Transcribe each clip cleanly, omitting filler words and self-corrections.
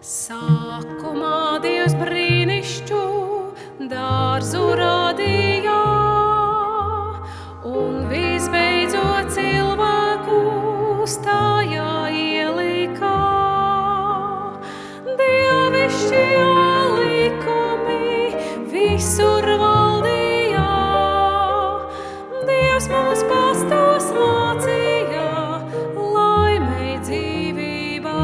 Sākumā Dievs brīnišķu dārzu radīja, un visbeidzot cilvēku stājā ielika. Dievišķie likumi visur valdīja, Dievs mums pastos mācīja laimei dzīvībai.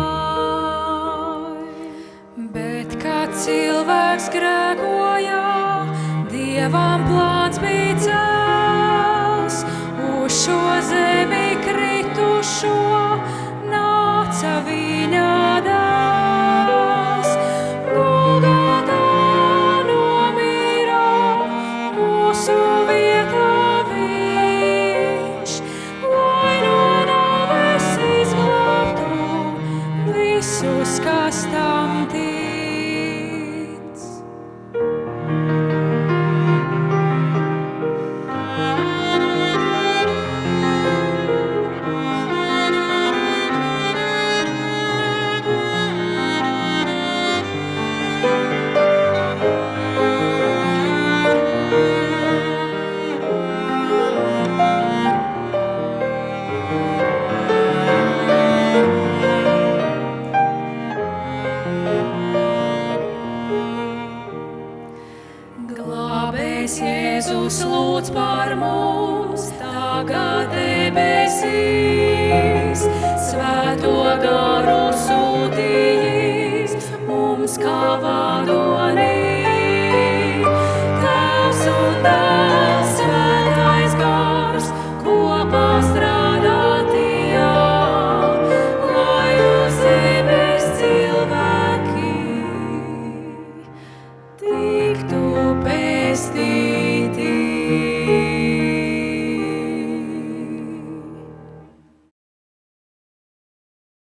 Bet, kad cilvēks grēkoja, Dievam plāns bija cels, uz šo zemi kritušo nāca viņa dēls. Golgotā nomira mūsu vietā viņš, lai no nāves izglābtu visus, kas tam tic. Glābējs Jēzus lūdz par mums tagad debesīs, Svēto garu sūtījis mums kā vārds.